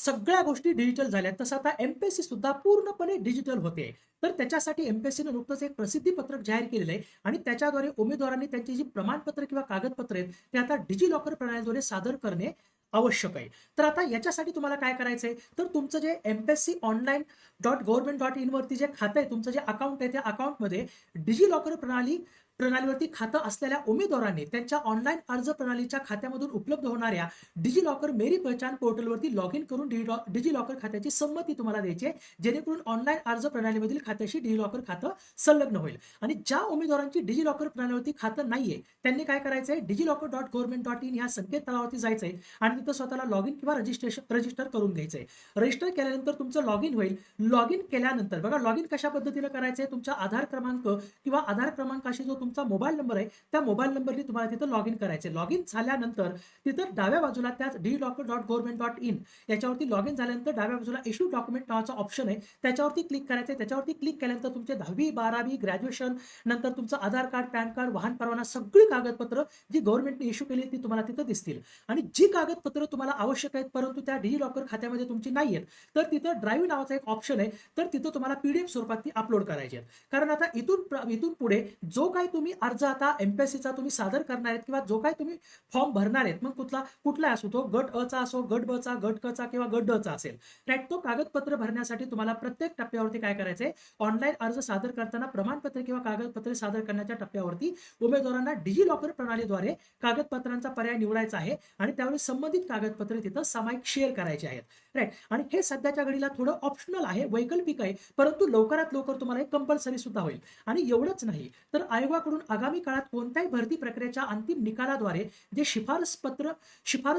सगळ्या गोष्टी डिजिटल झाल्या. तसं आता एम-पी-एस-सी सुद्धा पूर्णपणे डिजिटल होते. तर त्याच्यासाठी एम-पी-एस-सीनं नुकतंच एक प्रसिद्धी पत्रक जाहीर केलेलं आहे आणि त्याच्याद्वारे उमेदवारांनी त्यांची जी प्रमाणपत्र किंवा कागदपत्र आहेत, ते आता डिजी लॉकर प्रणालीद्वारे सादर करणे आवश्यक आहे. तर आता याच्यासाठी तुम्हाला काय करायचंय, तर तुमचं जे एम-पी-एस-सी online.government.in वरती जे खातं आहे, तुमचं जे अकाउंट आहे, त्या अकाउंटमध्ये डिजी लॉकर प्रणालीवरती खातं असलेल्या उमेदवारांनी त्यांच्या ऑनलाईन अर्ज प्रणालीच्या खात्यामधून उपलब्ध होणाऱ्या डिजी लॉकर मेरी पहचान पोर्टलवरती लॉग इन करून डिजी लॉकर खात्याची संमती तुम्हाला द्यायची आहे, जेणेकरून ऑनलाईन अर्ज प्रणालीमधील खात्याशी डिजी लॉकर खातं संलग्न होईल. आणि ज्या उमेदवारांची डिजी लॉकर प्रणालीवरती खातं नाहीये, त्यांनी काय करायचंय, digillocker.government.in ह्या संकेतस्थळावरती जायचंय आणि तिथं स्वतःला लॉग इन किंवा रजिस्टर करून घ्यायचंय. रजिस्टर केल्यानंतर तुमचं लॉग इन होईल. लॉग इन केल्यानंतर बघा, लॉग इन कशा पद्धतीने करायचंय, तुमचा आधार क्रमांक किंवा आधार क्रमांकाशी जो तुमचा मोबाईल नंबर आहे, त्या मोबाईल नंबरनी तुम्हाला तिथं लॉग इन करायचंय. लॉग इन झाल्यानंतर तिथं डाव्या बाजूला त्या digillocker.government.in याच्यावरती लॉग इन झाल्यानंतर डाव्या बाजूला इश्यू डॉक्युमेंट नावाचा ऑप्शन आहे, त्याच्यावरती क्लिक करायचंय. त्याच्यावरती क्लिक केल्यानंतर तुमचे 10वी 12वी ग्रॅज्युएशन नंतर तुमचं आधार कार्ड, पॅन कार्ड, वाहन परवाना सगळी कागदपत्र जी गव्हर्नमेंटने इश्यू केली ती तुम्हाला तिथं दिसतील. आणि जी कागदपत्र तुम्हाला आवश्यक आहेत परंतु त्या डिजी लॉकर खात्यामध्ये तुमची नाही आहेत, तर तिथं ड्राईव्ह नावाचा एक ऑप्शन आहे, तर तिथं तुम्हाला पीडीएफ स्वरूपात ती अपलोड करायची आहेत. कारण आता इथून पुढे जो काही तुम्ही अर्ज आता एम-पी-एस-सीचा तुम्ही सादर करणार आहेत किंवा जो काही तुम्ही फॉर्म भरणार आहेत, मग कुठला असो, तो गट अ चा असो, गट ब चा, गट क चा किंवा गट ड चा असेल, राईट, तो कागदपत्र भरण्यासाठी तुम्हाला प्रत्येक टप्प्यावरती काय करायचंय, ऑनलाईन अर्ज सादर करताना प्रमाणपत्र किंवा कागदपत्रे सादर करण्याच्या टप्प्यावरती उमेदवारांना डिजी लॉकर प्रणालीद्वारे कागदपत्रांचा पर्याय निवडायचा आहे आणि त्यावेळी संबंधित कागदपत्रे तिथं सामायिक शेअर करायचे आहेत, राईट. आणि हे सध्याच्या घडीला थोडं ऑप्शनल आहे, वैकल्पिक आहे, परंतु लवकरात लवकर तुम्हाला हे कंपल्सरी सुद्धा होईल. आणि एवढंच नाही, तर आयोगाकडून आगामी काळात कोणत्याही भरती प्रक्रियेच्या अंतिम निकालाद्वारे जे शिफारस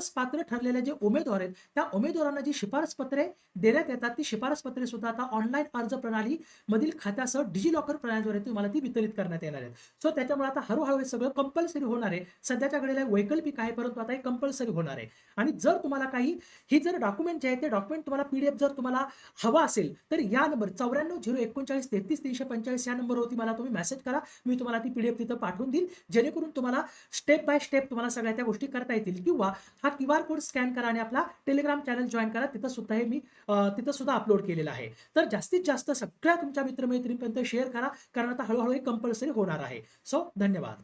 पात्र ठरलेले जे उमेदवार आहेत, त्या उमेदवारांना जी शिफारस पत्रे देण्यात येतात, ती शिफारस पत्रे सुद्धा आता ऑनलाईन अर्ज प्रणाली मधील खात्यासह डिजी लॉकर प्रणालीद्वारे तुम्हाला ती वितरित करण्यात येणार आहेत. सो त्याच्यामुळे आता हळूहळू हे सगळं कंपल्सरी होणार आहे. सध्याच्या घडीला वैकल्पिक आहे, परंतु आता हे कंपल्सरी होणार आहे. आणि जर तुम्हाला काही ही जर डॉक्युमेंट जे आहे ते डॉक्युमेंट तुम्हाला पीडीएफ जर तुम्हाला हवा असेल, तर या नंबर 94 039 33 345 या नंबरवरती मला तुम्ही मेसेज करा. मी तुम्हाला ती पीडीएफ तिथं पाठवून देईल, जेणेकरून तुम्हाला स्टेप बाय स्टेप तुम्हाला सगळ्या त्या गोष्टी करता येतील. किंवा हा क्यूआर कोड स्कॅन करा आणि आपला टेलिग्राम चॅनल जॉईन करा. तिथं सुद्धा अपलोड केलेलं आहे. तर जास्तीत जास्त सगळ्या तुमच्या मित्रमैत्रिणींपर्यंत शेअर करा, कारण आता हळूहळू हे कंपल्सरी होणार आहे. सो धन्यवाद.